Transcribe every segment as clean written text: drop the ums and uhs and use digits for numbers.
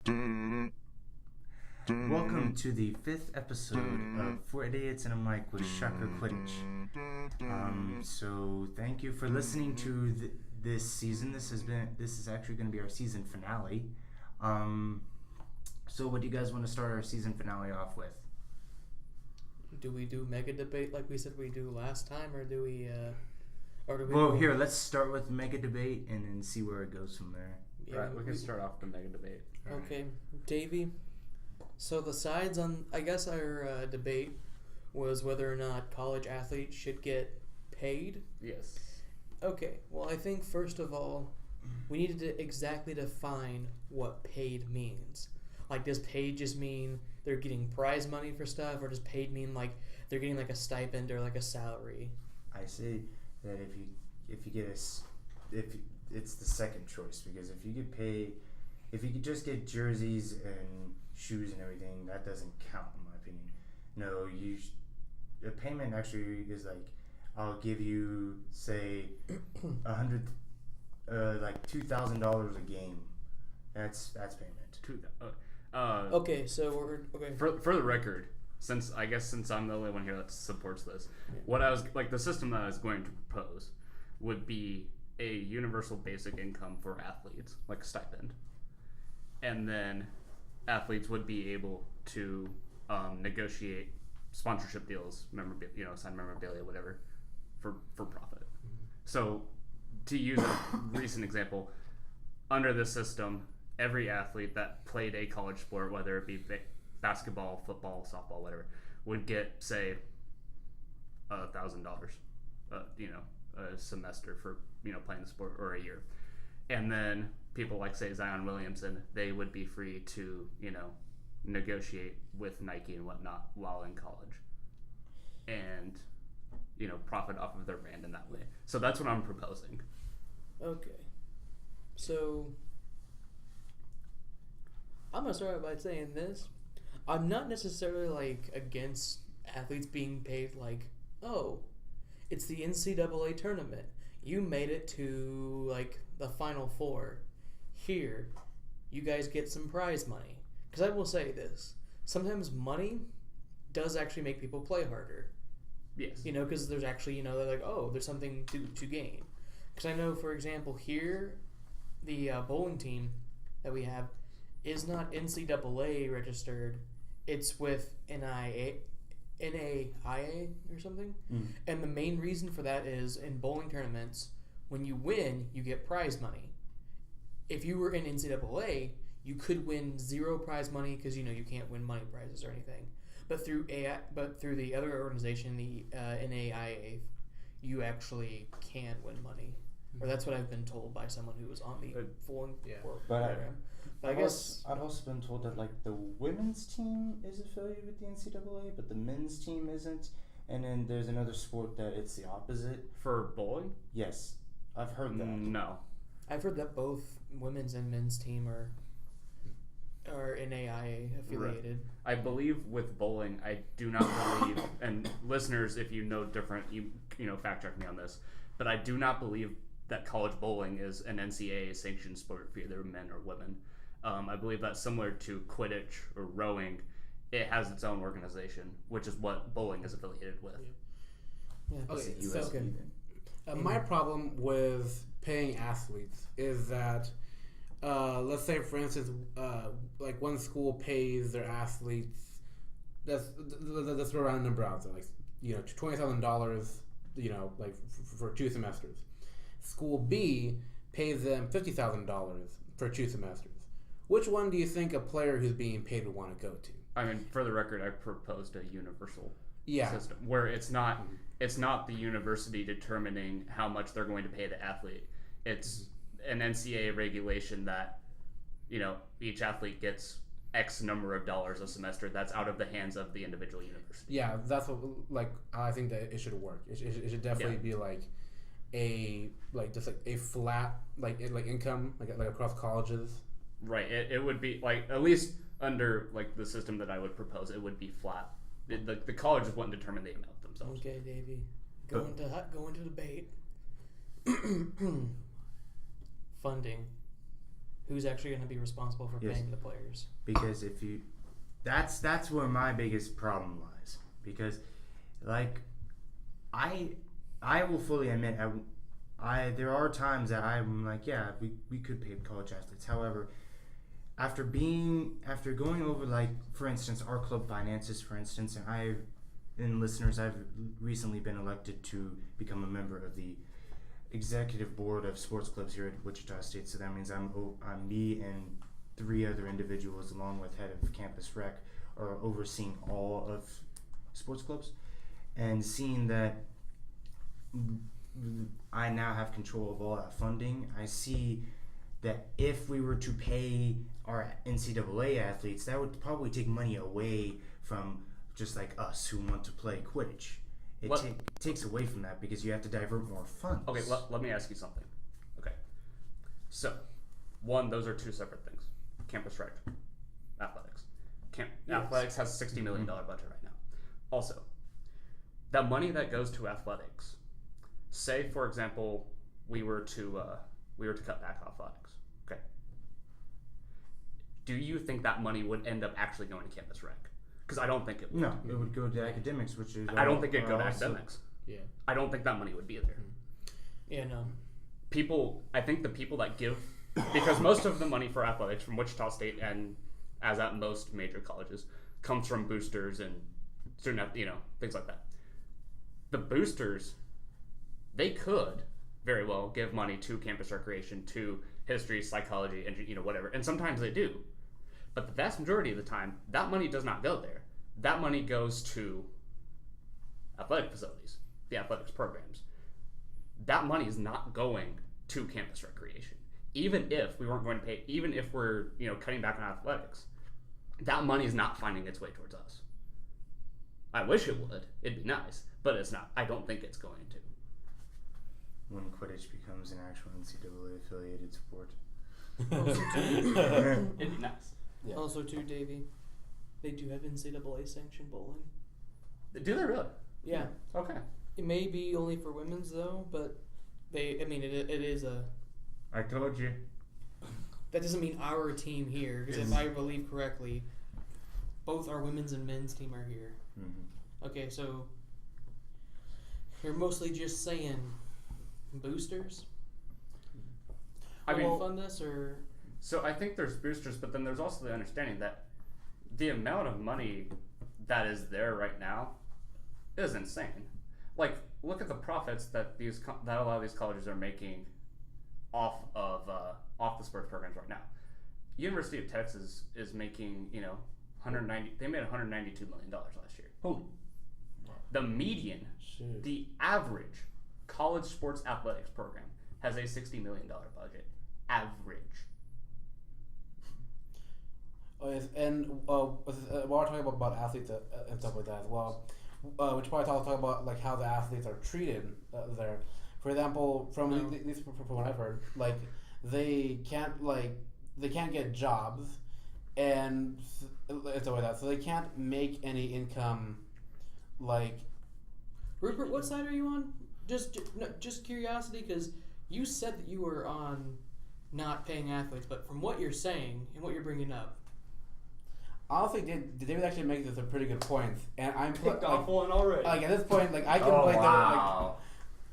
Welcome to the 5th episode of 4 Idiots and a Mic with Shocker Quidditch. So thank you for listening to this season. This is actually going to be our season finale. So what do you guys want to start our season finale off with? Do we do mega debate like we said we do last time, or do we? Here, let's start with mega debate and then see where it goes from there. Yeah, right, we can start off the mega debate. Okay, Davey. So the sides on, I guess our debate was whether or not college athletes should get paid. Yes. Okay, well I think first of all, we needed to exactly define what paid means. Like, does paid just mean they're getting prize money for stuff, or does paid mean like they're getting like a stipend or like a salary? I say that if it's the second choice, because if you get paid, if you could just get jerseys and shoes and everything, that doesn't count in my opinion. No, the payment actually is like, I'll give you say like $2,000 a game. That's payment. Okay, so we're okay. For the record, since I'm the only one here that supports this, what I was like, the system that I was going to propose would be a universal basic income for athletes, like a stipend, and then athletes would be able to negotiate sponsorship deals, sign memorabilia, whatever, for profit. Mm-hmm. So, to use a recent example, under this system, every athlete that played a college sport, whether it be basketball, football, softball, whatever, would get, say, $1,000, a semester for playing the sport, or a year, and then people like, say, Zion Williamson, they would be free to negotiate with Nike and whatnot while in college, and profit off of their brand in that way. So that's what I'm proposing. Okay, so I'm gonna start by saying this. I'm not necessarily like against athletes being paid like, oh, it's the NCAA tournament. You made it to like the Final Four. Here, you guys get some prize money. Because I will say this: sometimes money does actually make people play harder. Yes. Because there's actually they're like, oh, there's something to gain. Because I know, for example, here, the bowling team that we have is not NCAA registered. It's with NAIA or something. Mm. And the main reason for that is in bowling tournaments, when you win, you get prize money. If you were in NCAA, you could win zero prize money because you can't win money prizes or anything. But through the other organization, the NAIA, you actually can win money. Or that's what I've been told by someone who was on the bowling program. But I guess I've also been told that like the women's team is affiliated with the NCAA, but the men's team isn't. And then there's another sport that it's the opposite. For bowling? Yes, I've heard that. No, I've heard that both women's and men's team are NAIA affiliated. Right. I believe with bowling, I do not believe, and listeners, if you know different, you fact check me on this, but I do not believe that college bowling is an NCAA sanctioned sport for either men or women. I believe that's similar to Quidditch or rowing. It has its own organization, which is what bowling is affiliated with. Yeah. Okay, my problem with paying athletes is that, let's say, for instance, like one school pays their athletes, let's throw around a number out there, like, $20,000, like for 2 semesters. School B pays them $50,000 for 2 semesters. Which one do you think a player who's being paid would want to go to? I mean, for the record, I proposed a universal system where it's not the university determining how much they're going to pay the athlete. It's an NCAA regulation that each athlete gets X number of dollars a semester. That's out of the hands of the individual university. Yeah, that's what, I think that it should work. It should definitely be like a flat income like across colleges. Right. It would be like, at least under like the system that I would propose, it would be flat. The colleges wouldn't determine the amount themselves. Okay, Davey. Go into debate. Funding. who's actually going to be responsible for Yes. paying the players? Because if you, that's where my biggest problem lies. Because, like, I will fully admit, there are times that I'm like, yeah, we could pay college athletes. However, after going over, like, for instance, our club finances, for instance, and listeners, I've recently been elected to become a member of the executive board of sports clubs here at Wichita State. So that means I'm me and 3 other individuals, along with head of campus rec, are overseeing all of sports clubs, and seeing that I now have control of all that funding. I see that if we were to pay our NCAA athletes, that would probably take money away from just like us who want to play Quidditch. It takes away from that because you have to divert more funds. Okay, let me ask you something. Okay, so one, those are 2 separate things. Campus rec, athletics. Athletics has a $60 million budget right now. Also, the money that goes to athletics, say for example, we were to cut back athletics. Okay. Do you think that money would end up actually going to campus rec? Because I don't think it would. No, it would go to academics, which is. I don't think it'd go to academics. Yeah. I don't think that money would be there. Yeah, no. I think the people that give, because most of the money for athletics from Wichita State and as at most major colleges comes from boosters and student, things like that. The boosters, they could very well give money to campus recreation, to history, psychology, and whatever, and sometimes they do. But the vast majority of the time, that money does not go there. That money goes to athletic facilities, the athletics programs. That money is not going to campus recreation. Even if we weren't going to pay, even if we're cutting back on athletics, that money is not finding its way towards us. I wish it would. It'd be nice, but it's not. I don't think it's going to. When Quidditch becomes an actual NCAA affiliated sport. It'd be nice. Yeah. Also, too, Davey, they do have NCAA sanctioned bowling. Do they really? Yeah. Okay. It may be only for women's though, but it is a. I told you. That doesn't mean our team here, because if I believe correctly, both our women's and men's team are here. Mm-hmm. Okay, so you're mostly just saying boosters. Will fund this or? So I think there's boosters, but then there's also the understanding that the amount of money that is there right now is insane. Like, look at the profits that that a lot of these colleges are making off the sports programs right now. University of Texas is making 190. They made $192 million last year. Holy. The median, the average college sports athletics program has a $60 million budget. Average. Oh, yes, and while we're talking about athletes and stuff like that as well, we should probably talk about like how the athletes are treated there. For example, from what I've heard, like they can't get jobs and stuff like that, so they can't make any income. Like, Rupert, what side are you on? Just curiosity, because you said that you were on not paying athletes, but from what you're saying and what you're bringing up, honestly, David actually makes this a pretty good point, and I'm picked off one already. Like at this point, like I can wow.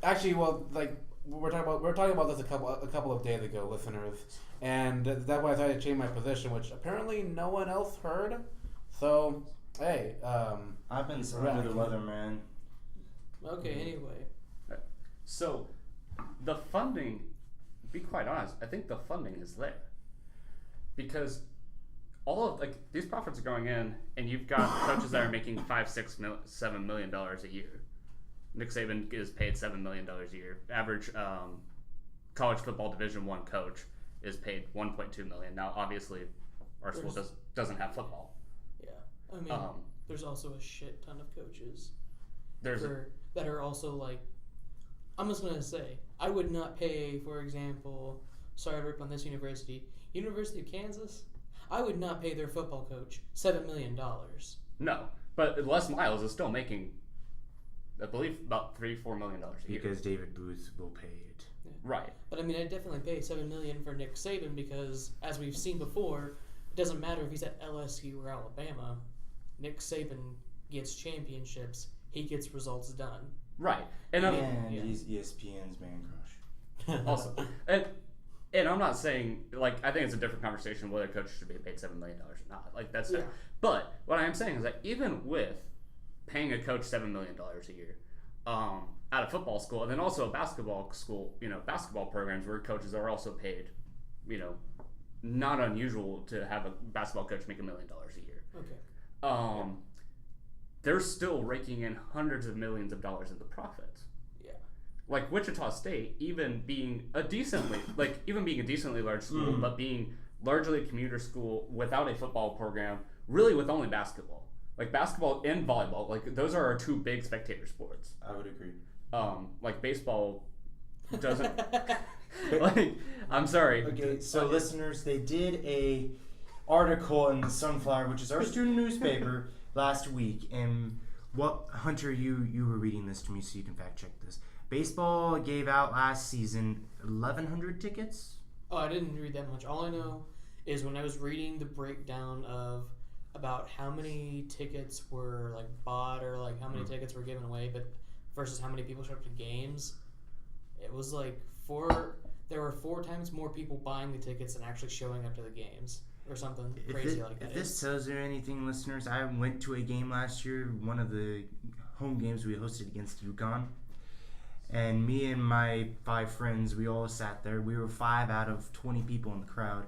actually, well, like we're talking about this a couple of days ago, listeners, and that's why I decided to change my position, which apparently no one else heard. So hey, I've been under the weather, man. Okay, anyway. So, the funding, to be quite honest, I think the funding is there. Because all of, these profits are going in, and you've got coaches that are making $5, $6, $7 million a year. Nick Saban is paid $7 million a year. Average college football Division I coach is paid $1.2 million. Now, obviously, our school doesn't have football. Yeah. I mean, there's also a shit ton of coaches that are also like, I'm just going to say, I would not pay, for example, sorry to rip on this university, University of Kansas, I would not pay their football coach $7 million. No, but Les Miles is still making, I believe, about $3-4 million a year. Because David Booth will pay it. Right. But I mean, I'd definitely pay $7 million for Nick Saban because, as we've seen before, it doesn't matter if he's at LSU or Alabama. Nick Saban gets championships. He gets results done. Right. And he's ESPN's man crush. Also, and I'm not saying, like, I think it's a different conversation whether a coach should be paid $7 million or not. Like, that's it. But what I am saying is that even with paying a coach $7 million a year at a football school, and then also a basketball school, basketball programs where coaches are also paid, not unusual to have a basketball coach make $1 million a year. Okay. They're still raking in hundreds of millions of dollars into profits. Yeah. Like Wichita State, even being a decently large school, but being largely a commuter school without a football program, really with only basketball. Like basketball and volleyball, like those are our two big spectator sports. I would agree. Like baseball doesn't. Like, I'm sorry. Okay, so listeners, they did a article in the Sunflower, which is our student newspaper, last week, and Hunter, you were reading this to me, so you can fact check this. Baseball gave out last season 1,100 tickets. Oh, I didn't read that much. All I know is when I was reading the breakdown of about how many tickets were like bought or like how many tickets were given away, but versus how many people showed up to games, it was like there were 4 times more people buying the tickets than actually showing up to the games. Or something crazy like that. If this tells you anything, listeners, I went to a game last year, one of the home games we hosted against UConn. And me and my 5 friends, we all sat there. We were 5 out of 20 people in the crowd.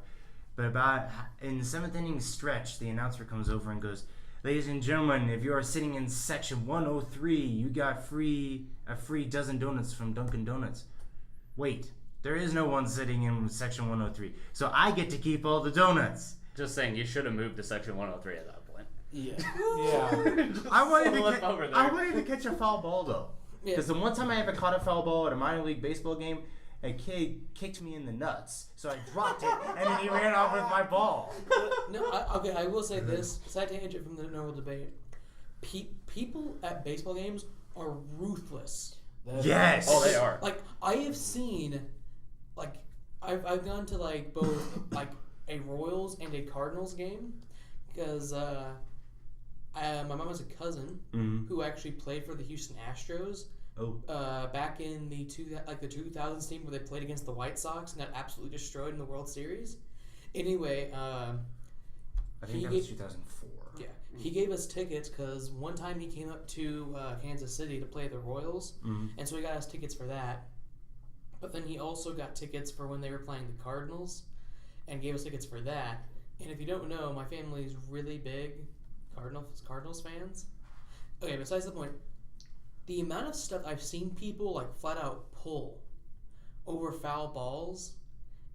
But about in the 7th inning stretch, the announcer comes over and goes, "Ladies and gentlemen, if you are sitting in section 103, you got a free dozen donuts from Dunkin' Donuts." Wait. There is no one sitting in section 103. So I get to keep all the donuts. Just saying, you should have moved to section 103 at that point. Yeah. I wanted to catch a foul ball, though. Because the one time I ever caught a foul ball at a minor league baseball game, a kid kicked me in the nuts. So I dropped it, and then he ran off with my ball. I will say this. Side tangent from the normal debate. People at baseball games are ruthless. Yes. Oh, they are. Like, I have seen... Like, I've gone to, like, both, like, a Royals and a Cardinals game, because my mom has a cousin who actually played for the Houston Astros back in the 2000s team where they played against the White Sox and got absolutely destroyed in the World Series. Anyway, I think that was 2004. Yeah, he gave us tickets because one time he came up to Kansas City to play the Royals, and so he got us tickets for that. But then he also got tickets for when they were playing the Cardinals and gave us tickets for that. And if you don't know, my family is really big Cardinals fans. Okay, besides the point, the amount of stuff I've seen people like flat out pull over foul balls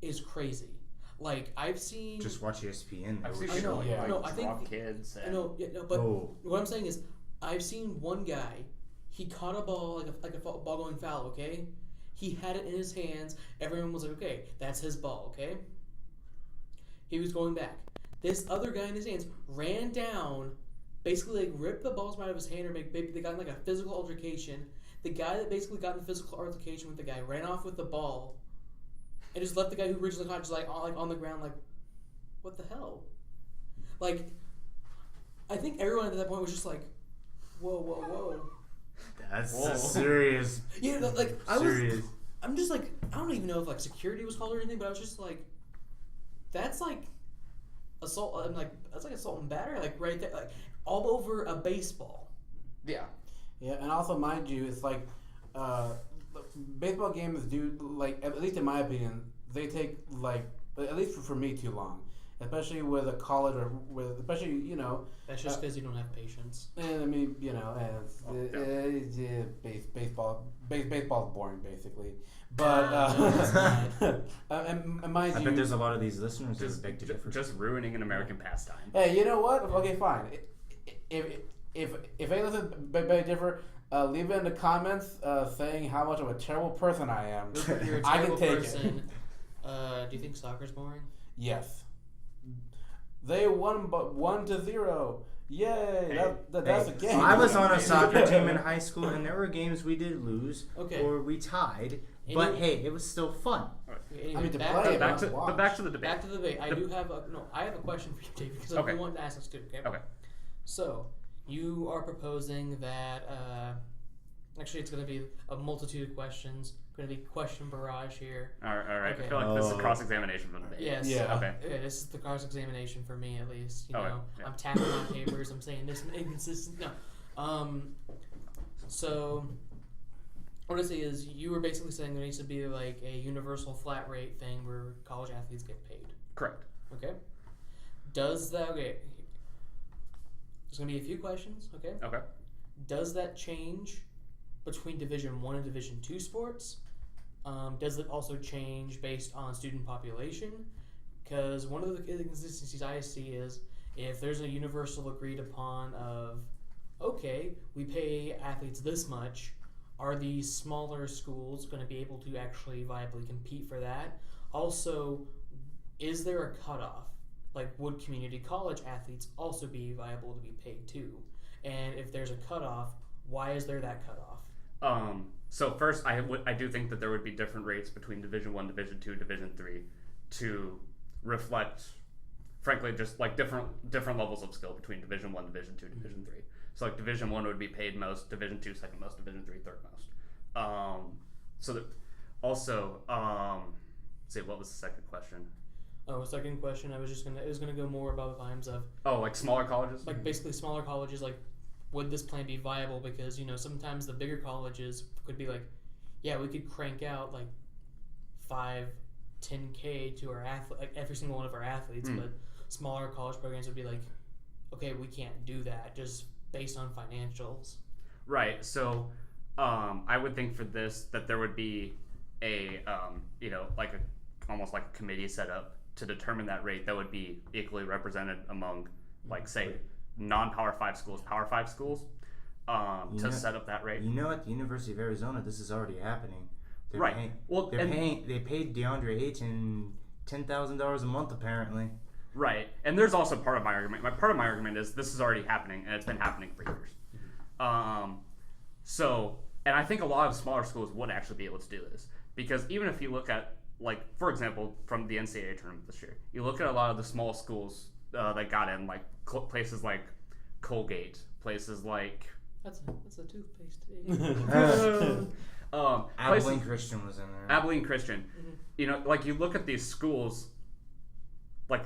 is crazy. Like, I've seen... Just watch ESPN. I've seen I know, like, no, I think... drop kids. And... I know, yeah, no, but what I'm saying is, I've seen one guy, he caught a ball, like a ball going foul, okay? He had it in his hands. Everyone was like, okay, that's his ball, okay? He was going back. This other guy in his hands ran down, basically like ripped the balls out of his hand, or maybe they got in like a physical altercation. The guy that basically got in the physical altercation with the guy ran off with the ball and just left the guy who originally caught just like on the ground, like, what the hell? Like, I think everyone at that point was just like, whoa. That's serious. Yeah, like I'm just like, I don't even know if like security was called or anything, but I was just like, that's like assault. I'm like, that's like assault and battery, like right there, like all over a baseball. Yeah. Yeah, and also mind you, it's like baseball games do, like, at least in my opinion, they take like, at least for me, too long. Especially with a college or with, especially, you know. That's just because you don't have patience. And I mean, you know, baseball's boring, basically. But and mind I you, bet there's a lot of these listeners who beg to differ. Just ruining an American pastime. Hey, you know what? Okay, fine. If any listen beg to differ, leave it in the comments saying how much of a terrible person I am. You're a I can terrible take person. Do you think soccer's boring? Yes. They won, but 1-0. Yay! That's a game. I was on a soccer team in high school, and there were games we did lose Okay. or we tied, But hey, it was still fun. Anyway, I mean, to back, play back, it, but back to the debate. back to the debate. I have a question for you, Dave, because Okay. I want to ask this too. Okay. Okay. So you are proposing that actually it's going to be a multitude of questions. Going to be question barrage here. All right. Okay. I feel like this is a cross-examination from the debate. Yes. Yeah. Okay. This is the cross-examination for me, at least. You Okay, know, yeah. I'm tapping on papers. I'm saying this is inconsistent. No. So what I say is, you were basically saying there needs to be like a universal flat rate thing where college athletes get paid. Correct. Okay. Does that There's gonna be a few questions. Okay. Okay. Does that change between Division I and Division II sports? Does it also change based on student population? Because one of the inconsistencies I see is if there's a universal agreed upon of, okay, we pay athletes this much, are these smaller schools going to be able to actually viably compete for that? Also, is there a cutoff? Like, would community college athletes also be viable to be paid too? And if there's a cutoff, why is there that cutoff? So first, I do think that there would be different rates between Division I, Division II, Division III to reflect, frankly, just like different levels of skill between Division I, Division II, Division III. So like Division I would be paid most, Division II second most, Division III third most. So that also, let's see, what was the second question? Oh, second question. It was gonna go more about the times of Like smaller colleges. like basically smaller colleges. Like, would this plan be viable? Because sometimes the bigger colleges could be like, yeah, we could crank out like 5-10K to our athlete, like every single one of our athletes, but smaller college programs would be like, okay, we can't do that just based on financials. Right. So, I would think for this that there would be a like almost like a committee set up to determine that rate that would be equally represented among, like, say, non-Power 5 schools, Power 5 schools, to set up that rate. At the University of Arizona, this is already happening. They're Right. Paying, they paid DeAndre Ayton $10,000 a month, apparently. Right. And there's also part of my argument. Part of my argument is this is already happening, and it's been happening for years. And I think a lot of smaller schools would actually be able to do this. Because even if you look at, like, for example, from the NCAA tournament this year, you look at a lot of the small schools that got in, like places like Colgate, places like... That's a toothpaste. Abilene Christian was in there. Abilene Christian. Mm-hmm. Like, you look at these schools, like,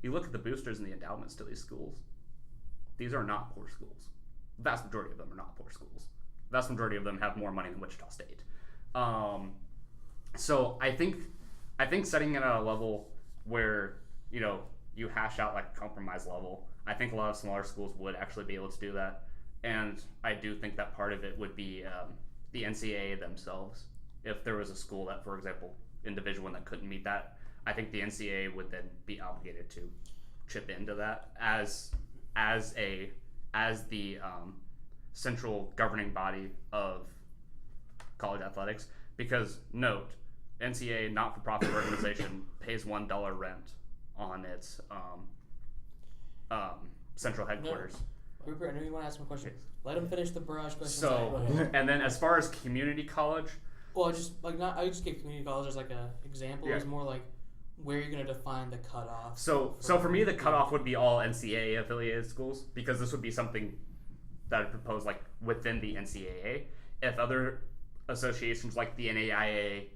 you look at the boosters and the endowments to these schools. These are not poor schools. The vast majority of them are not poor schools. The vast majority of them have more money than Wichita State. So I think setting it at a level where, you hash out like a compromise level, I think a lot of smaller schools would actually be able to do that. And I do think that part of it would be the NCAA themselves. If there was a school that, for example, in Division I that couldn't meet that, I think the NCAA would then be obligated to chip into that as the central governing body of college athletics. Because note, NCAA, not-for-profit organization, pays $1 rent on its central headquarters. No. Rupert, I know you want to ask me a question. Let him finish the barrage question. So, and then as far as community college, well, I just gave community college as like an example. It was more like where you're going to define the cutoff. So for me, the cutoff would be all NCAA affiliated schools, because this would be something that I'd propose like within the NCAA. If other associations like the NAIA,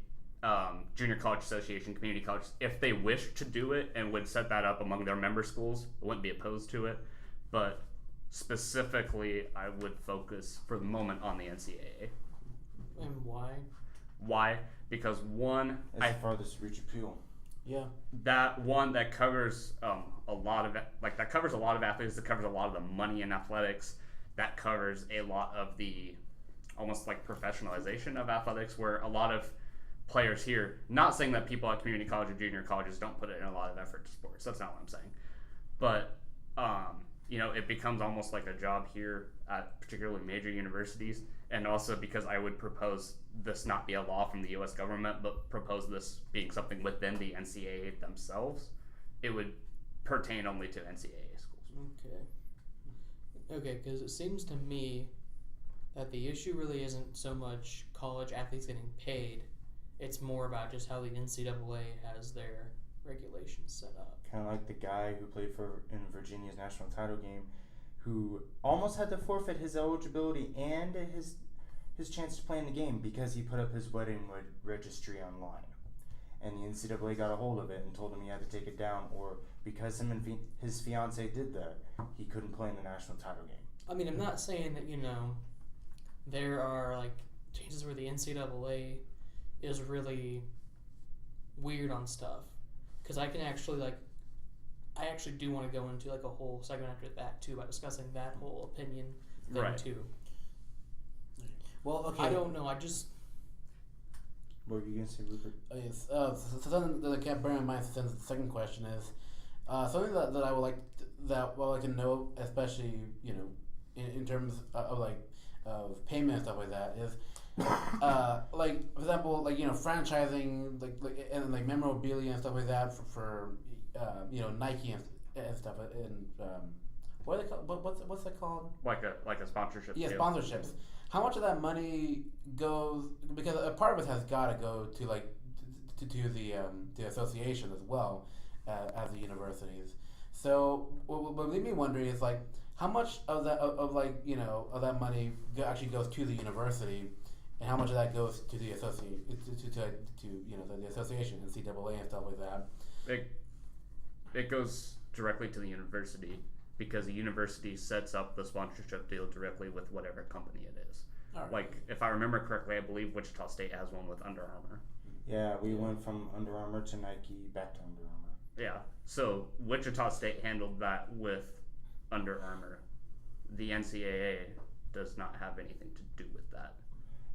Junior College Association, Community College, if they wish to do it and would set that up among their member schools, I wouldn't be opposed to it. But specifically, I would focus for the moment on the NCAA. And why? Why? Because one, That's the farthest reach appeal. Yeah. That covers a lot of athletes. That covers a lot of the money in athletics. That covers a lot of the almost like professionalization of athletics, where a lot of players here, not saying that people at community college or junior colleges don't put in a lot of effort to sports. That's not what I'm saying. But it becomes almost like a job here at particularly major universities. And also because I would propose this not be a law from the U.S. government, but propose this being something within the NCAA themselves, it would pertain only to NCAA schools. Okay, because it seems to me that the issue really isn't so much college athletes getting paid. It's more about just how the NCAA has their regulations set up. Kind of like the guy who played in Virginia's national title game, who almost had to forfeit his eligibility and his chance to play in the game because he put up his wedding registry online. And the NCAA got a hold of it and told him he had to take it down, or because him and his fiance did that, he couldn't play in the national title game. I mean, I'm not saying that, there are, cases where the NCAA is really weird on stuff. Because I can actually, I actually do want to go into, a whole segment after that, too, about discussing that whole opinion thing, too. Well, okay. I don't know, I just... What were you going to say, Rupert? Oh, yes. So something that I can't bear in mind since the second question is, something that I would like to know, especially, in terms of payment and stuff like that, is for example, franchising, and memorabilia and stuff like that for Nike and stuff, and what are they called? What's it called? Like a sponsorship. Yeah, deal. sponsorships. How much of that money goes? Because a part of it has got to go to the association as well as the universities. So what leaves me wondering is how much of that of that money actually goes to the university, and how much of that goes to the the association, NCAA and stuff like that. It goes directly to the university because the university sets up the sponsorship deal directly with whatever company it is. Right. If I remember correctly, I believe Wichita State has one with Under Armour. Yeah, we went from Under Armour to Nike back to Under Armour. Yeah, so Wichita State handled that with Under Armour. The NCAA does not have anything to do with that.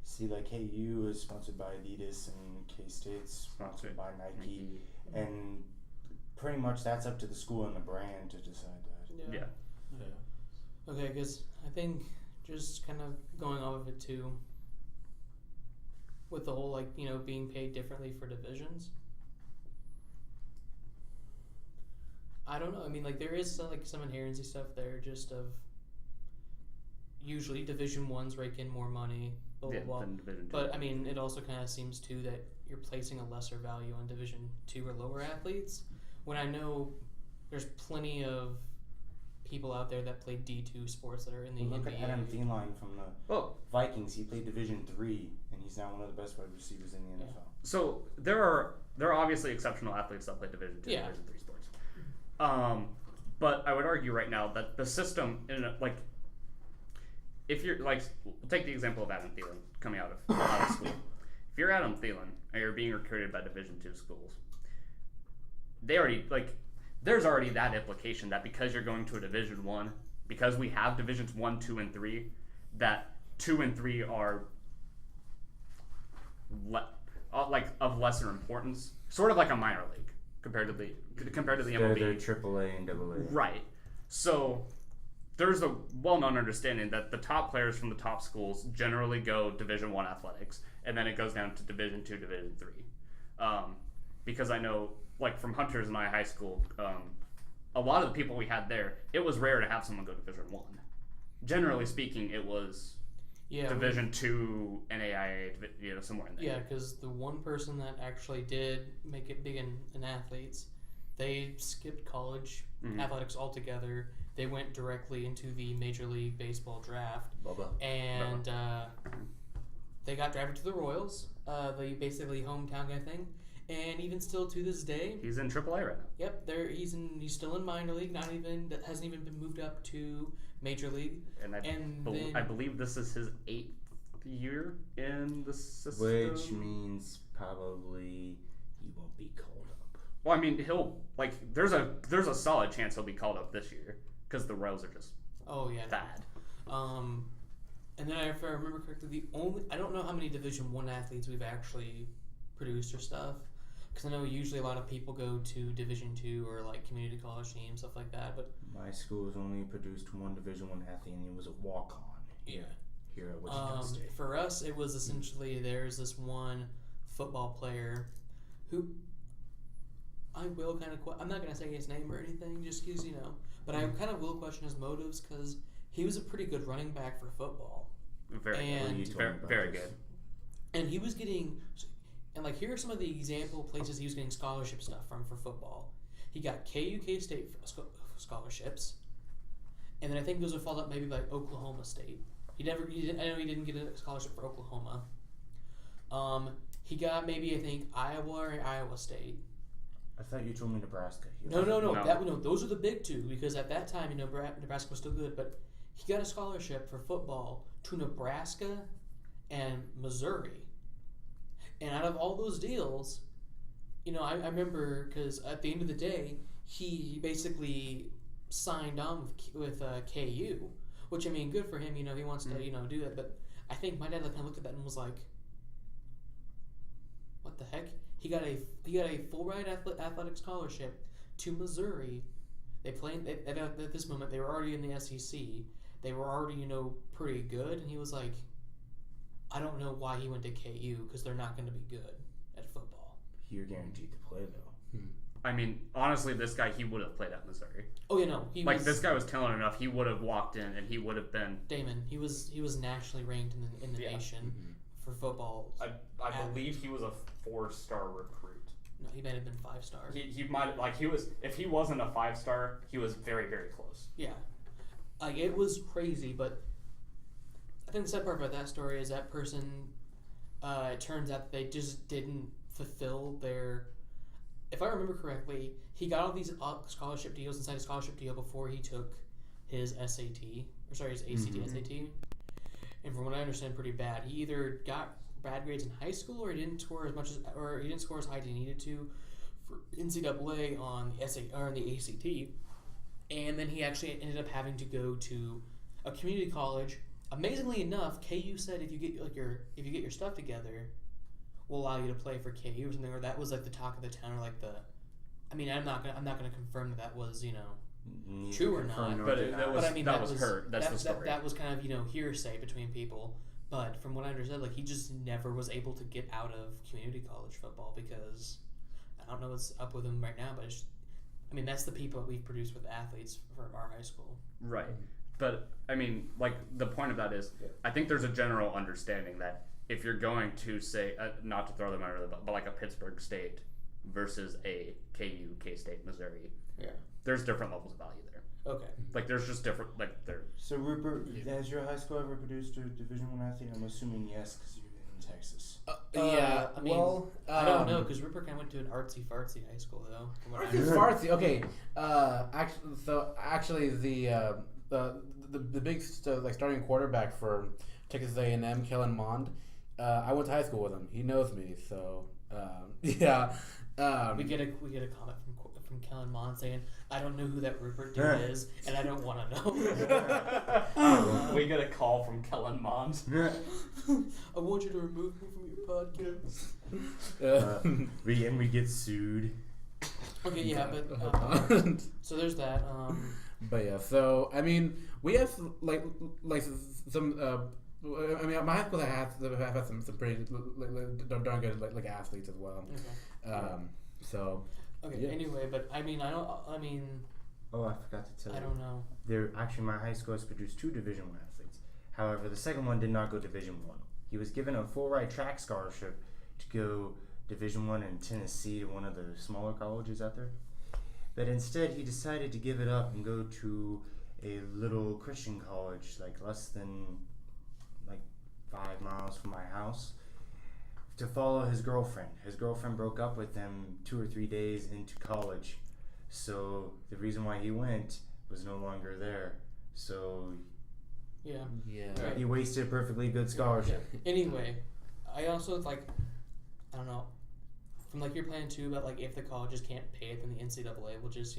See, KU is sponsored by Adidas and K-State's sponsored by Nike. And pretty much that's up to the school and the brand to decide that. Yeah. Okay, because I think just kind of going off of it too, with the whole being paid differently for divisions. I don't know. I mean, there is some inherency stuff there, just of usually Division Ones rake in more money, blah blah blah. Than Division 2. But I mean, it also kind of seems too that you're placing a lesser value on Division 2 or lower athletes. When I know there's plenty of people out there that play D2 sports that are in the Look NBA. at Adam Thielen from the Vikings. He played Division 3, and he's now one of the best wide receivers in the NFL. So there are obviously exceptional athletes that play Division 2 and Division 3 sports. But I would argue right now that the system, if you're we'll take the example of Adam Thielen coming out of school. If you're Adam Thielen and you're being recruited by Division 2 schools, they already there's already that implication that because you're going to a Division 1, because we have Divisions 1, 2, and 3, that 2 and 3 are of lesser importance, sort of like a minor league compared to the MLB. They're AAA and AA. Right. So there's a well-known understanding that the top players from the top schools generally go Division 1 athletics, and then it goes down to Division 2, Division 3. Because I know, from Hunters and I high school, a lot of the people we had there, it was rare to have someone go Division 1. Generally speaking, it was Division 2, NAIA, somewhere in there. Yeah, because the one person that actually did make it big in athletes, they skipped college athletics altogether. They went directly into the Major League Baseball draft. And they got drafted to the Royals, the basically hometown kind of thing. And even still to this day, he's in AAA right now. Yep, he's still in minor league. Hasn't even been moved up to Major League. And I believe this is his 8th year in the system, which means probably he won't be called up. Well, I mean, he'll there's a solid chance he'll be called up this year because the Royals are just bad. And then if I remember correctly, I don't know how many Division 1 athletes we've actually produced or stuff. Because I know usually a lot of people go to Division 2 or community college teams, stuff like that. But my school has only produced one Division 1 athlete, and he was a walk-on. Here at Wichita State. For us, it was essentially there's this one football player who I will kind of I'm not gonna say his name or anything, just because but I kind of will question his motives because he was a pretty good running back for football. Very And- You told me very, about very this. good. And he was getting, and like here are some of the example places he was getting scholarship stuff from for football. He got K-State scholarships, and then I think those would fall up maybe like Oklahoma State. I know he didn't get a scholarship for Oklahoma. He got maybe I think Iowa or Iowa State. I thought you told me Nebraska. No. No. Those are the big two because at that time, Nebraska was still good, but he got a scholarship for football to Nebraska and Missouri. And out of all those deals, I remember because at the end of the day, he basically signed on with KU, which I mean, good for him. He wants to do that. But I think my dad kind of looked at that and was like, "What the heck?" He got a full ride athletic scholarship to Missouri. They played at this moment. They were already in the SEC. They were already pretty good, and he was like, I don't know why he went to KU because they're not going to be good at football. You're guaranteed to play though. I mean, honestly, this guy, he would have played at Missouri. Oh yeah, no, This guy was talented enough. He would have walked in and he would have been. Damon. He was nationally ranked in the nation for football. I believe he was a 4-star recruit. No, he might have been 5-star. He might he was, if he wasn't a 5-star, he was very, very close. Yeah, like it was crazy, but I think the sad part about that story is that person. It turns out they just didn't fulfill their. If I remember correctly, he got all these scholarship deals inside a scholarship deal before he took his his ACT, SAT. And from what I understand, pretty bad. He either got bad grades in high school, or he didn't score as high as he needed to for NCAA on the the ACT. And then he actually ended up having to go to a community college. Amazingly enough, KU said if you get your stuff together, we'll allow you to play for KU or something. Or that was like the talk of the town, or like the. I mean, I'm not gonna confirm that was true or not. But that was her. That's the story. That was kind of hearsay between people. But from what I understood, like he just never was able to get out of community college football because I don't know what's up with him right now. But that's the people that we've produced with athletes from our high school. Right. But I mean, like the point of that is, I think there's a general understanding that if you're going to say, not to throw them under the bus, but like a Pittsburgh State versus a KU, K-State, Missouri, there's different levels of value there. Okay. Like there's just different, So Rupert, has your high school ever produced a Division I athlete? I'm assuming yes, because you're in Texas. I don't know because Rupert kind of went to an artsy fartsy high school though. Fartsy. Okay. Actually, the big starting quarterback for Texas A&M, Kellen Mond. I went to high school with him. He knows me, so yeah. We get a comment from Kellen Mond saying, "I don't know who that Rupert dude is, and I don't want to know." We get a call from Kellen Mond. I want you to remove me from your podcast. We get sued. Okay, yeah, but so there's that. But yeah, so I mean, we have like some. My high school has some pretty darn good like athletes as well. Okay. So. Okay. Yeah. Anyway, but I mean. Oh, I forgot to tell you. I don't know. My high school has produced 2 Division I athletes. However, the second one did not go Division I. He was given a full ride track scholarship to go Division I in Tennessee to one of the smaller colleges out there. But instead, he decided to give it up and go to a little Christian college, like less than 5 miles from my house, to follow his girlfriend. His girlfriend broke up with him 2 or 3 days into college. So the reason why he went was no longer there. So Yeah. he wasted a perfectly good scholarship. Anyway, I also I don't know, from your plan too about if the colleges can't pay it, then the NCAA will just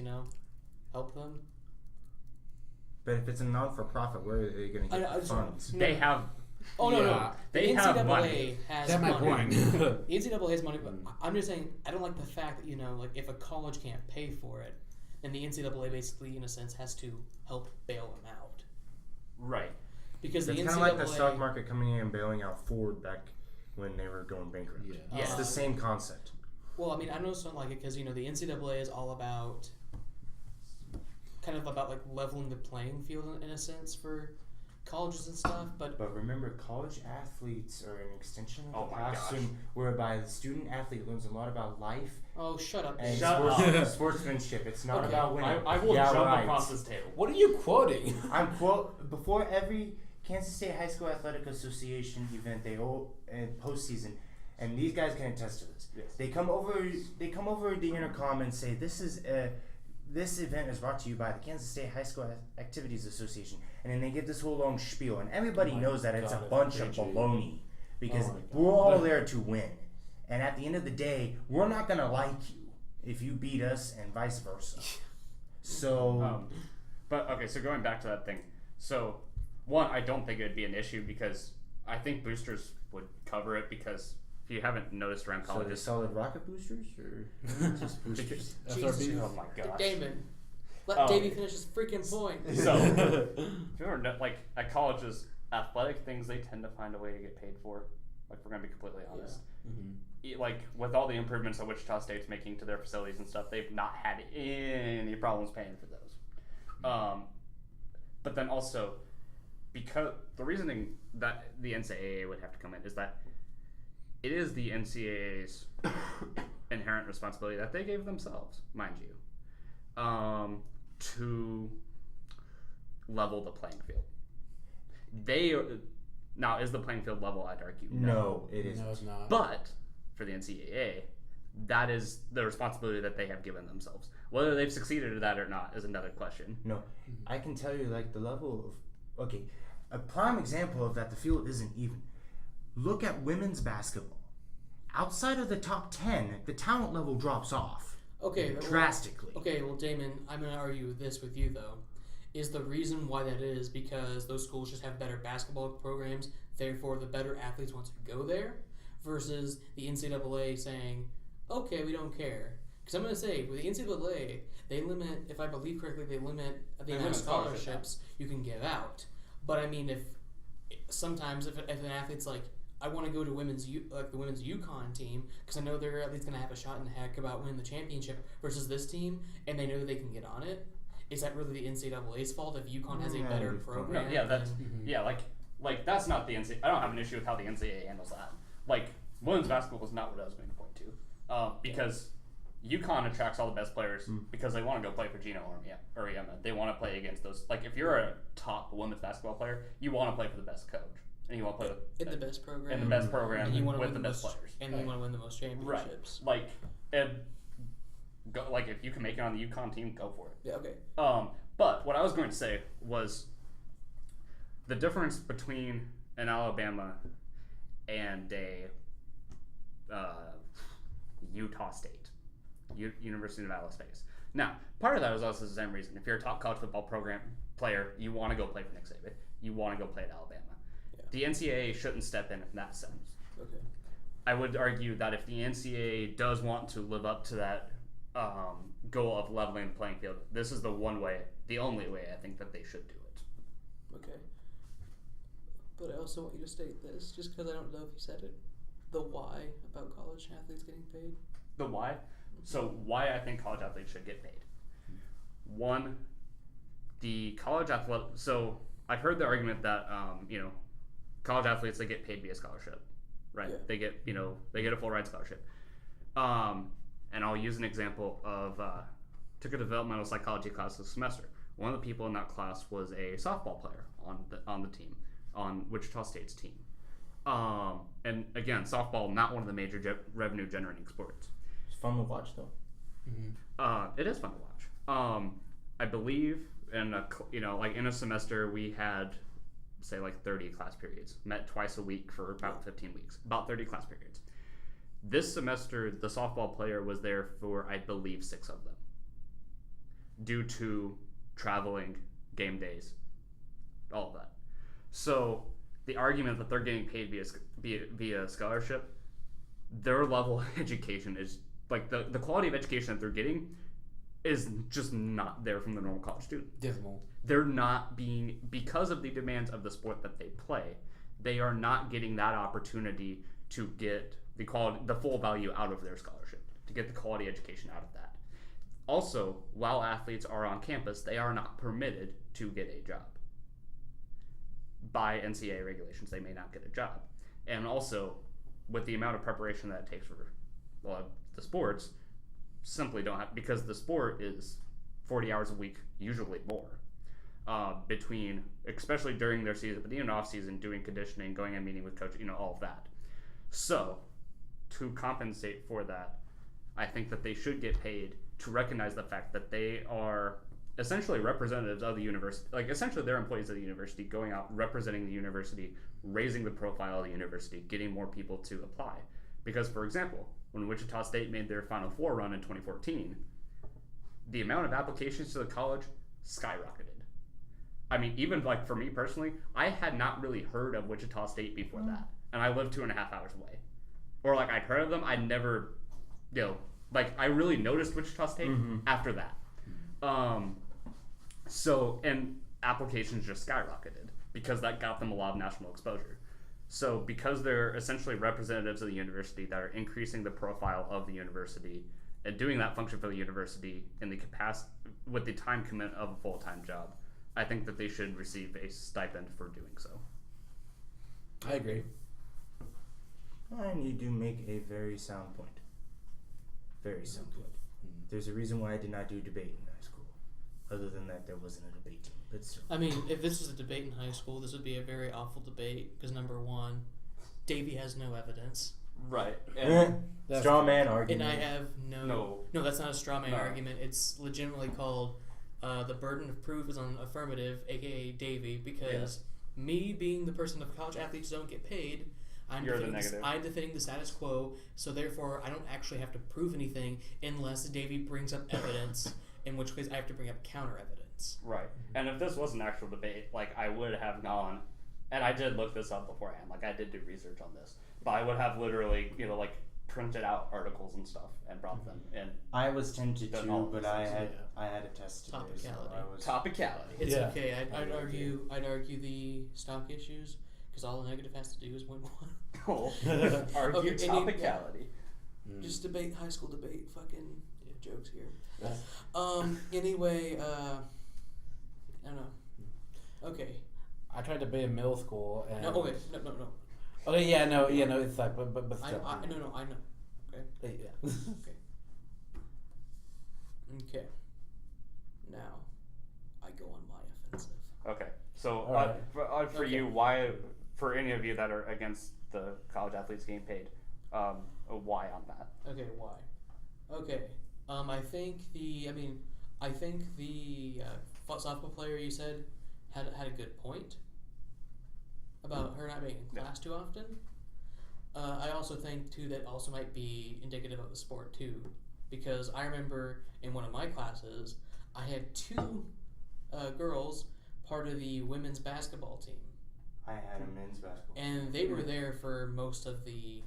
help them. But if it's a non-for-profit, where are they going to get the funds? They have. Oh no! They the have NCAA money. has That's money. my point. The NCAA has money, but I'm just saying I don't like the fact that if a college can't pay for it, then the NCAA basically, in a sense, has to help bail them out. Right. Because it's the NCAA kind of like the stock market coming in and bailing out Ford back when they were going bankrupt. Yeah. It's the same concept. Well, I mean, I know something like it because the NCAA is all about kind of about leveling the playing field in a sense for colleges and stuff, but But remember, college athletes are an extension of Oh the my classroom, whereby the student athlete learns a lot about life oh, shut up. and Shut sportsmanship. It's not Okay. about winning. I will Yeah, jump right. across this table. What are you quoting? Before every Kansas State High School Athletic Association event, they all and postseason, and these guys can attest to this. Yes. They come over the intercom and say, this event is brought to you by the Kansas State High School Activities Association, and then they give this whole long spiel, and everybody Oh my knows that it's a God, bunch of it's cringy. baloney because Oh my God. we're all there to win, and at the end of the day, we're not gonna like you if you beat us, and vice versa. So But okay, so going back to that thing. So one, I don't think it'd be an issue because I think boosters would cover it because if you haven't noticed around so the colleges, solid rocket boosters or just boosters? Jesus. oh my gosh. Damon, let Oh. Davey finish his freaking point. So if you ever know, like at colleges, athletic things they tend to find a way to get paid for. Like we're gonna be completely honest. Like with all the improvements that Wichita State's making to their facilities and stuff, they've not had any problems paying for those. But then also, because the reasoning that the NCAA would have to come in is that it is the NCAA's inherent responsibility that they gave themselves, mind you, to level the playing field. Now, is the playing field level? I'd argue No, it isn't. No, it's not. but for the NCAA, that is the responsibility that they have given themselves. Whether they've succeeded at that or not is another question. No, I can tell you like the level of a prime example of that the field isn't even. Look at women's basketball. Outside of the top 10, the talent level drops off Okay, drastically. Okay, well, Damon, I'm going to argue this with you, though. Is the reason why that is because those schools just have better basketball programs, therefore the better athletes want to go there, versus the NCAA saying, okay, we don't care. Because I'm going to say, with the NCAA, they limit, if I believe correctly, they limit the amount of scholarships you can give out. But I mean, if an athlete's like, I want to go to the women's UConn team because I know they're at least going to have a shot in the heck about winning the championship versus this team, and they know they can get on it. Is that really the NCAA's fault if UConn has a better program? No, yeah, that's like that's not the NCAA. I don't have an issue with how the NCAA handles that. Like women's basketball is not what I was going to point to, because UConn attracts all the best players because they want to go play for Gino or Emma. They want to play against those. Like if you're a top women's basketball player, you want to play for the best coach. And you want to play in the best program. in the best program and you want to with win the best players. And you want to win the most championships. Right. Like if you can make it on the UConn team, go for it. Yeah, okay. But what I was going to say was the difference between an Alabama and a Utah State, University of Nevada Space. Now, part of that is also the same reason. If you're a top college football program player, you want to go play for Nick Saban. You want to go play at Alabama. Yeah. The NCAA shouldn't step in that sense. Okay. I would argue that if the NCAA does want to live up to that goal of leveling the playing field, this is the only way I think that they should do it. Okay. But I also want you to state this, just because I don't know if you said it. The why about college athletes getting paid. The why? So why I think college athletes should get paid. One, the college athlete. So I've heard the argument that college athletes, they get paid via scholarship, right? Yeah. They get a full ride scholarship. And I'll use an example of took a developmental psychology class this semester. One of the people in that class was a softball player on the team, on Wichita State's team. And again, softball, not one of the major revenue generating sports. It's fun to watch though. It is fun to watch. I believe in in a semester we had say like 30 class periods, met twice a week for about 15 weeks, about 30 class periods. This semester, the softball player was there for, I believe, 6 of them due to traveling, game days, all of that. So the argument that they're getting paid via scholarship, their level of education is, like, the quality of education that they're getting is just not there from the normal college student. Dismal. They're not being, because of the demands of the sport that they play, they are not getting that opportunity to get the full value out of their scholarship, to get the quality education out of that. Also, while athletes are on campus, they are not permitted to get a job. by NCAA regulations, they may not get a job. And also, with the amount of preparation that it takes for the sports, simply don't have, because the sport is 40 hours a week, usually more, between, especially during their season, but even off season, doing conditioning, going and meeting with coach, all of that. So, to compensate for that, I think that they should get paid to recognize the fact that they are essentially representatives of the university. Like, essentially they're employees of the university, going out, representing the university, raising the profile of the university, getting more people to apply. Because, for example, when Wichita State made their Final Four run in 2014, the amount of applications to the college skyrocketed. I mean, even like for me personally, I had not really heard of Wichita State before that, and I lived 2.5 hours away. Or like I'd heard of them, I never, like I really noticed Wichita State after that. So, and applications just skyrocketed because that got them a lot of national exposure. So because they're essentially representatives of the university that are increasing the profile of the university and doing that function for the university in the capacity with the time commitment of a full-time job, I think that they should receive a stipend for doing so. I agree. And you do make a very sound point. Very sound point. There's a reason why I did not do debate in high school. Other than that, there wasn't a debate team. But still. I mean, if this was a debate in high school, this would be a very awful debate because number one, Davey has no evidence. Right. Straw man argument. And I have no, that's not a straw man argument. It's legitimately called the burden of proof is on affirmative, aka Davey, because me being the person of college athletes don't get paid, I'm defending the status quo, so therefore I don't actually have to prove anything unless Davey brings up evidence, in which case I have to bring up counter evidence. Right. And if this was an actual debate, like I would have gone, and I did look this up beforehand, like I did do research on this, but I would have literally, like printed out articles and stuff and brought them in. I was tempted to, but I had a test today. Topicality. So Topicality. It's okay. I'd argue the stock issues because all the negative has to do is win one. Argue topicality. Just debate, high school debate, fucking jokes here. Anyway, I don't know. Okay. I tried to debate in middle school and No. Okay, no, it's like, but still. I know. Okay. Yeah. Okay. Now, I go on my offensive. Okay. So Alright. for you, why, for any of you that are against the college athletes getting paid, why on that? Okay, why? Okay. I think the softball player you said had a good point about her not being in class too often. I also think too that also might be indicative of the sport too, because I remember in one of my classes I had two girls part of the women's basketball team. I had a men's basketball. And they were there for most of the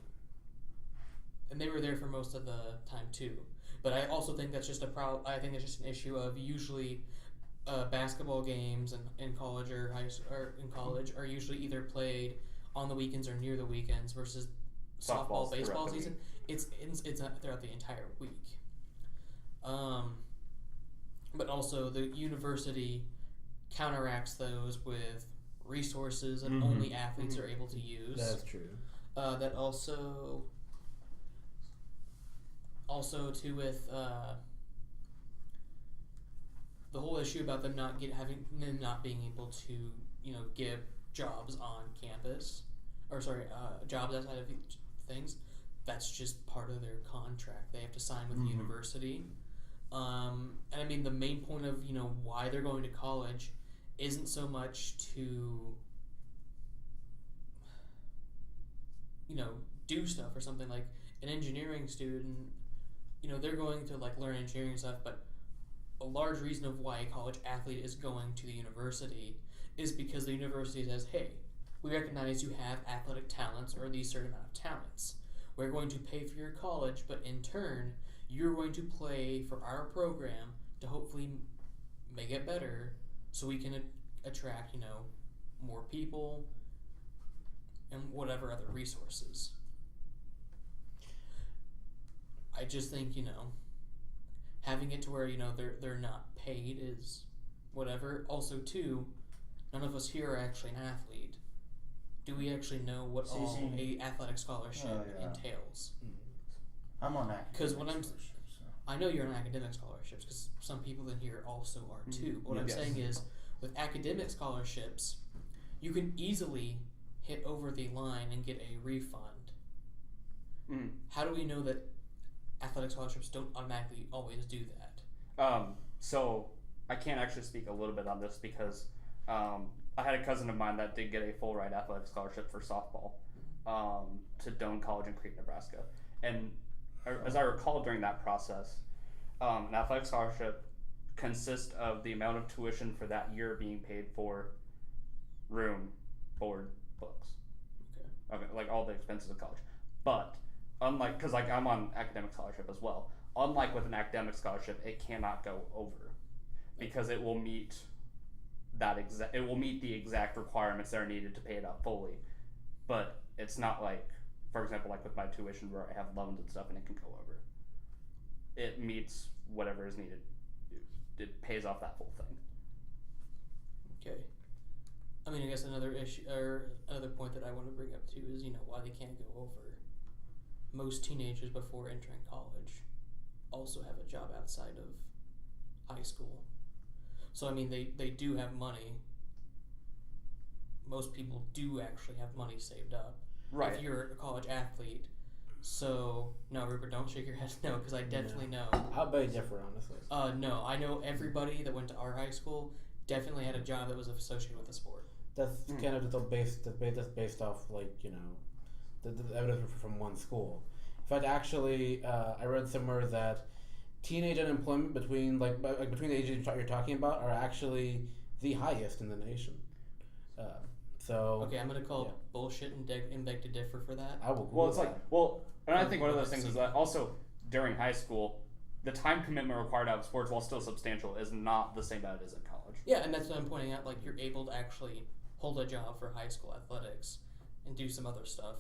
time too. But I also think that's just I think it's just an issue of usually basketball games in college or in college are usually either played on the weekends or near the weekends versus softball, baseball season. It's throughout the entire week. But also the university counteracts those with resources that only athletes are able to use. That's true. That also too with the whole issue about them not being able to give jobs on campus, or jobs outside of things. That's just part of their contract. They have to sign with the university. And I mean the main point of why they're going to college isn't so much to do stuff or something. Like an engineering student, they're going to learn engineering stuff, but a large reason of why a college athlete is going to the university is because the university says, hey, we recognize you have athletic talents or these certain amount of talents. We're going to pay for your college, but in turn, you're going to play for our program to hopefully make it better so we can attract, more people and whatever other resources. I just think, having it to where, they're not paid is whatever. Also, too, none of us here are actually an athlete. Do we actually know what all a athletic scholarship entails? I'm on academic Because what I'm, scholarships, so. I know you're on academic scholarships because some people in here also are too. But what I'm saying is, with academic scholarships, you can easily hit over the line and get a refund. How do we know that athletic scholarships don't automatically always do that? So I can't actually speak a little bit on this because I had a cousin of mine that did get a full ride athletic scholarship for softball to Doane College in Crete, Nebraska. And as I recall during that process, an athletic scholarship consists of the amount of tuition for that year being paid for room, board, books. Okay, like all the expenses of college. But unlike, because like I'm on academic scholarship as well, unlike with an academic scholarship, it cannot go over because it will meet the exact requirements that are needed to pay it out fully. But it's not like, for example, like with my tuition where I have loans and stuff and it can go over. It meets whatever is needed. It pays off that full thing. Okay. I mean, I guess another issue or another point that I want to bring up too is, why they can't go over. Most teenagers before entering college also have a job outside of high school. So I mean, they do have money. Most people do actually have money saved up. Right. If you're a college athlete. So, no, Rupert, don't shake your head no, because I definitely know. I'll beg differ, honestly. No, I know everybody that went to our high school definitely had a job that was associated with the sport. That's kind of that's based off, like, the evidence from one school. In fact, actually, I read somewhere that teenage unemployment between between the ages you're talking about are actually the highest in the nation. Okay, I'm gonna call bullshit and beg to differ for that. I will. Well, it's like and I think one of those things is that also during high school, the time commitment required out of sports, while still substantial, is not the same as it is in college. Yeah, and that's what I'm pointing out. Like, you're able to actually hold a job for high school athletics and do some other stuff.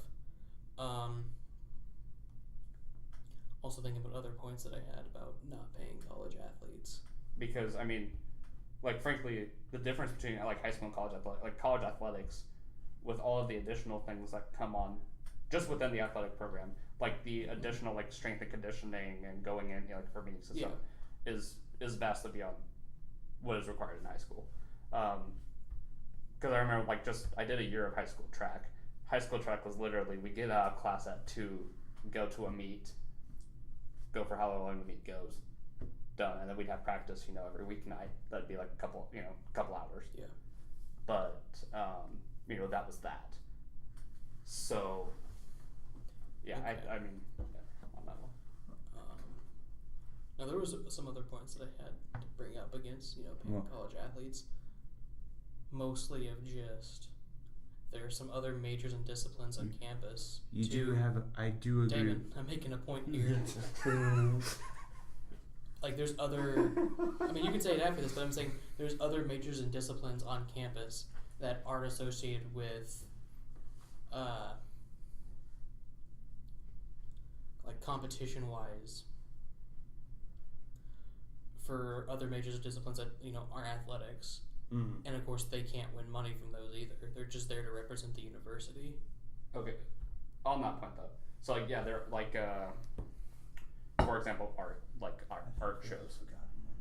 Also thinking about other points that I had about not paying college athletes. Because I mean, like frankly, the difference between like high school and college athletics, with all of the additional things that come on, just within the athletic program, like the additional like strength and conditioning and going in like for meetings and stuff, is vastly beyond what is required in high school. Because I remember I did a year of high school track. High school track was literally we get out of class at 2, go to a meet, go for how long the meet goes, done, and then we'd have practice, every weeknight. That'd be like a couple hours. Yeah. But that was that. So yeah, okay. I mean, on that one. Now there was some other points that I had to bring up against paying college athletes. Mostly of just there are some other majors and disciplines on campus. I do agree. Damon, I'm making a point here. Like there's other, I mean you can say it after this, but I'm saying there's other majors and disciplines on campus that aren't associated with like competition wise for other majors and disciplines that are athletics. And of course they can't win money from those either. They're just there to represent the university. Okay. On that point though. So they're like for example art shows.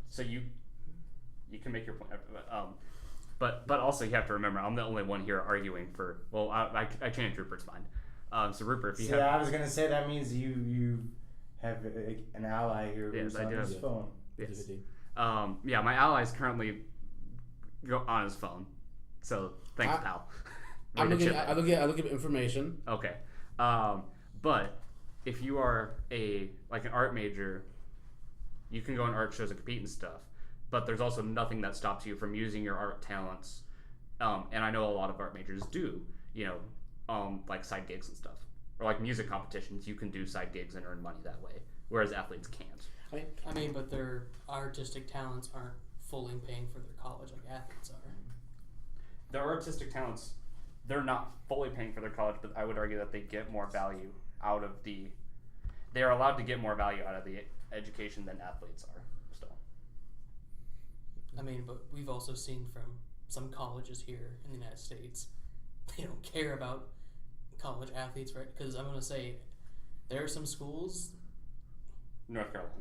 So you can make your point, but also you have to remember I'm the only one here arguing for. Well, I changed Rupert's mind. So Rupert, if you have, I was gonna say that means you have an ally here who's on his phone. Yes. My ally is currently on his phone. So thanks, pal. I'm looking at information. Okay. But if you are an art major, you can go on art shows and compete and stuff. But there's also nothing that stops you from using your art talents. And I know a lot of art majors do, like side gigs and stuff. Or like music competitions, you can do side gigs and earn money that way. Whereas athletes can't. I mean, but their artistic talents aren't fully paying for their college like athletes are. Their artistic talents, they're not fully paying for their college, but I would argue that they get more value out of they are allowed to get more value out of the education than athletes are still. I mean, but we've also seen from some colleges here in the United States, they don't care about college athletes, right? Because I'm going to say there are some schools. North Carolina.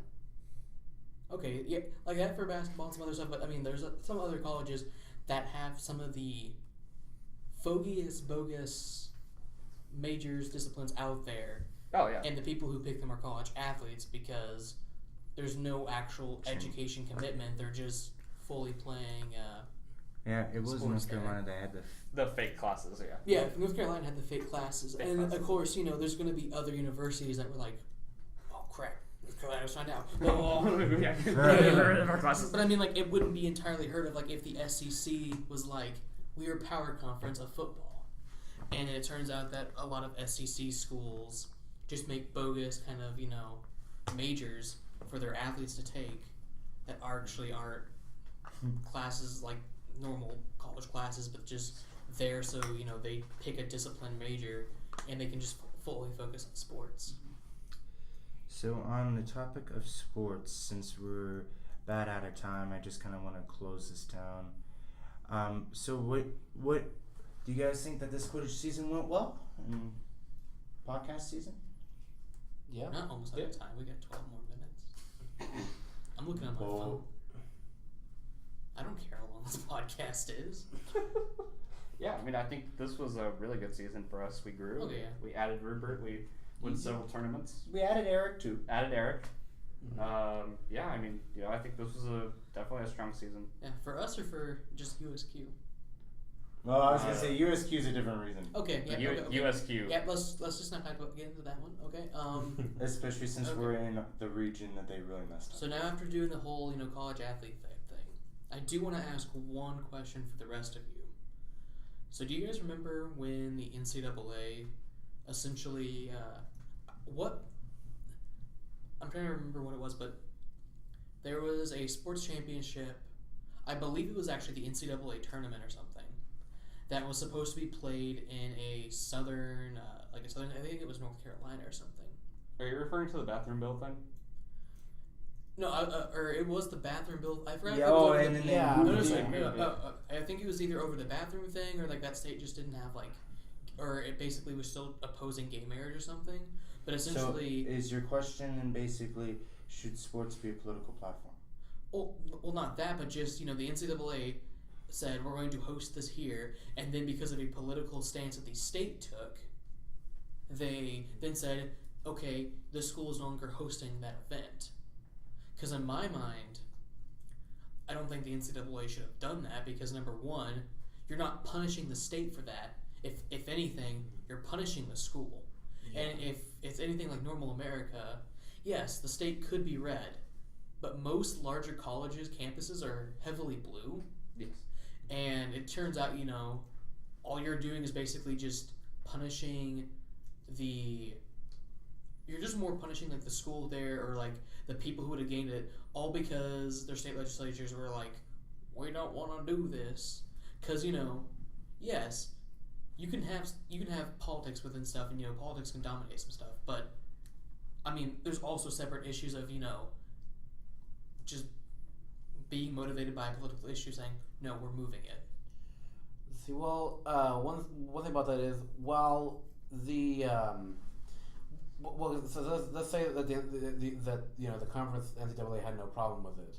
Okay, yeah, like that for basketball and some other stuff, but I mean, there's some other colleges that have some of the bogus majors, disciplines out there. Oh, yeah. And the people who pick them are college athletes because there's no actual education commitment. They're just fully playing. Yeah, it was sports North there. Carolina that had The fake classes, yeah. Yeah, North Carolina had the fake classes. Fake And classes. of course, there's going to be other universities that were like, oh crap, North Carolina was found out. Oh. Yeah. Our classes. But I mean, like, it wouldn't be entirely heard of, like, if the SEC was like, we are power conference of football. And it turns out that a lot of SEC schools just make bogus kind of, majors for their athletes to take that actually aren't classes like normal college classes, but just there so, they pick a discipline major and they can just fully focus on sports. So on the topic of sports, since we're about out of time, I just kind of want to close this down. So what do you guys think that this Quidditch season went well? Podcast season? Yeah. We're not almost out of time. We got 12 more minutes. I'm looking at my phone. I don't care how long this podcast is. Yeah, I mean, I think this was a really good season for us. We grew. Okay, yeah. We added Rupert. We won several tournaments. We added Eric too. Added Eric. Mm-hmm. Yeah, I mean, I think this was definitely a strong season. Yeah, for us or for just USQ? Well, I was gonna say USQ is a different reason. Okay, yeah. Okay. USQ. Yeah, let's just not get into that one. Okay. Especially since Okay. we're in the region that they really messed up. So now after doing the whole college athlete thing, I do want to ask one question for the rest of you. So do you guys remember when the NCAA essentially I'm trying to remember what it was, but there was a sports championship. I believe it was actually the NCAA tournament or something that was supposed to be played in a southern, I think it was North Carolina or something. Are you referring to the bathroom bill thing? No, or it was the bathroom bill. I forgot. Yeah, if it was oh, over and the, then yeah. they No, moved sorry, it. I think it was either over the bathroom thing or like that state just didn't have or it basically was still opposing gay marriage or something. But essentially, So is your question then basically, should sports be a political platform? well, not that, but just the NCAA said we're going to host this here, and then because of a political stance that the state took, they then said, okay, the school is no longer hosting that event. Because in my mind, I don't think the NCAA should have done that because number one, you're not punishing the state for that. If anything, you're punishing the school. Yeah. And if it's anything like normal America, yes, the state could be red, but most larger colleges, campuses are heavily blue. Yes. And it turns out, all you're doing is basically just punishing you're just more punishing like the school there or like the people who would have gained it, all because their state legislatures were like, we don't want to do this. Because yes, you can have politics within stuff, and politics can dominate some stuff, but I mean, there's also separate issues of just being motivated by a political issue, saying no, we're moving it. See, well, one thing about that is, while the so let's say that the conference NCAA had no problem with it.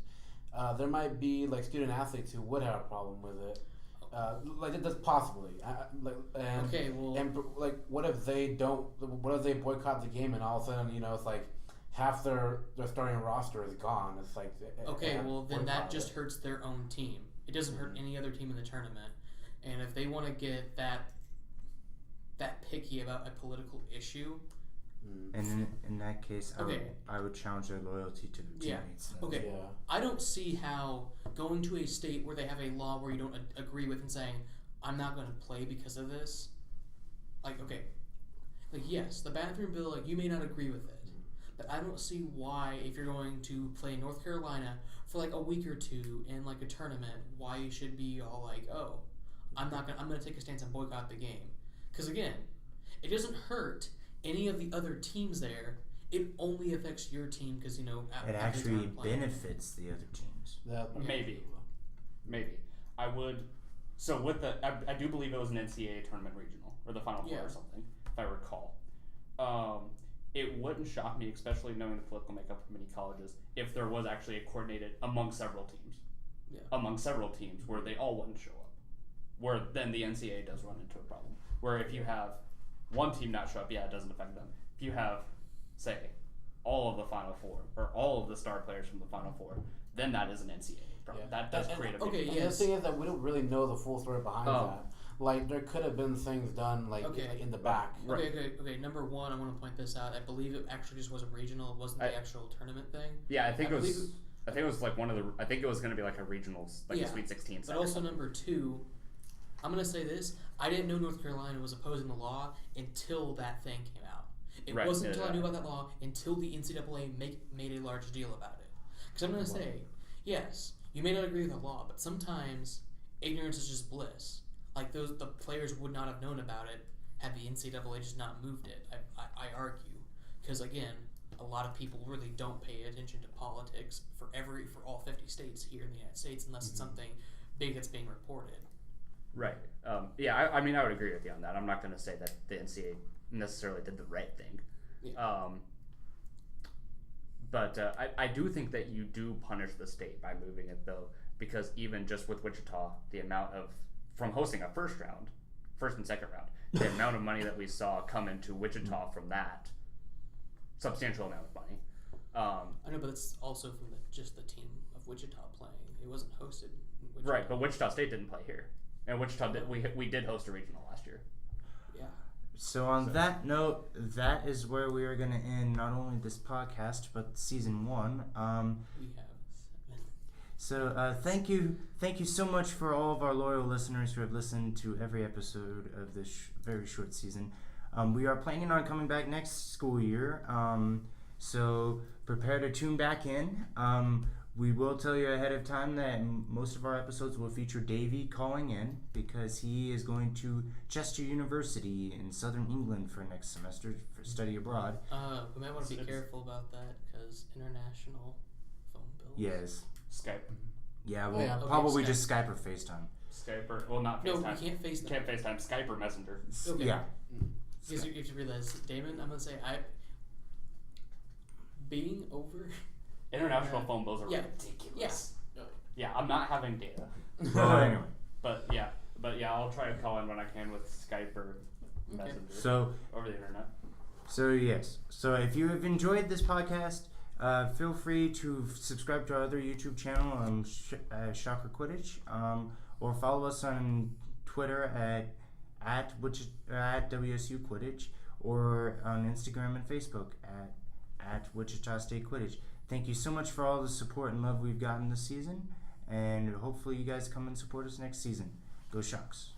There might be like student athletes who would have a problem with it. That's possibly. Okay, well, and what if they don't? What if they boycott the game and all of a sudden it's like half their starting roster is gone? It's like okay, well then that just hurts their own team. It doesn't hurt any other team in the tournament. And if they want to get that picky about a political issue. And in that case, Okay. I would challenge their loyalty to their Yeah. teammates. Okay. Yeah. I don't see how going to a state where they have a law where you don't agree with and saying, I'm not going to play because of this. Yes, the bathroom bill, you may not agree with it. But I don't see why, if you're going to play in North Carolina for a week or two in a tournament, why you should be all oh, I'm going to take a stance and boycott the game. Because again, it doesn't hurt any of the other teams there. It only affects your team because It actually benefits the other teams. Yeah. Maybe. I would So with I do believe it was an NCAA tournament regional or the Final Four or something, if I recall. It wouldn't shock me, especially knowing the political makeup of many colleges, if there was actually a coordinated among several teams. Yeah. Among several teams where they all wouldn't show up. Where then the NCAA does run into a problem. Where if you have one team not show up, yeah, it doesn't affect them. If you have, say, all of the Final Four or all of the star players from the Final Four, then that is an NCAA problem. That does create a big okay, problem. And the thing is that we don't really know the full story behind that. Like, there could have been things done, like, in the back. Right. Okay. Number one, I want to point this out. I believe it actually just wasn't regional. It wasn't the actual tournament thing. Yeah, I think it was like one of the. I think it was going to be like a regionals, like a Sweet 16. But also number two, I'm going to say this: I didn't know North Carolina was opposing the law until that thing came out. It wasn't until I knew about that law until the NCAA made a large deal about it. Because I'm going to say, yes, you may not agree with the law, but sometimes ignorance is just bliss. Like the players would not have known about it had the NCAA just not moved it. I argue, because again, a lot of people really don't pay attention to politics for all 50 states here in the United States unless it's something big that's being reported. Right. I mean, I would agree with you on that. I'm not going to say that the NCAA necessarily did the right thing. Yeah. But I do think that you do punish the state by moving it, though, because even just with Wichita, the amount of from hosting a first and second round, the amount of money that we saw come into Wichita from that substantial amount of money. I know, but it's also from just the team of Wichita playing. It wasn't hosted. Right, but Wichita State didn't play here, and Wichita we did host a regional last year. Yeah. So on that note, that is where we are going to end not only this podcast but season 1. We have 7. So thank you so much for all of our loyal listeners who have listened to every episode of this very short season. We are planning on coming back next school year, so prepare to tune back in. We will tell you ahead of time that most of our episodes will feature Davey calling in because he is going to Chester University in southern England for next semester for study abroad. We might want to be careful about that because international phone bills. Yes. Skype. Yeah, we'll probably Skype. just Skype or FaceTime. Skype or, well, not FaceTime. No, we can't FaceTime. Can't FaceTime. Skype or Messenger. Okay. Yeah. Because you have to realize, Damon, I'm going to say, being over... International phone bills are ridiculous. Yeah. Yeah, I'm not having data. Anyway. But yeah, I'll try to call in when I can with Skype or Messenger. So over the internet. So yes. So if you have enjoyed this podcast, feel free to subscribe to our other YouTube channel, Shocker Quidditch, or follow us on Twitter at WSU Quidditch, or on Instagram and Facebook at Wichita State Quidditch. Thank you so much for all the support and love we've gotten this season, and hopefully you guys come and support us next season. Go Shocks!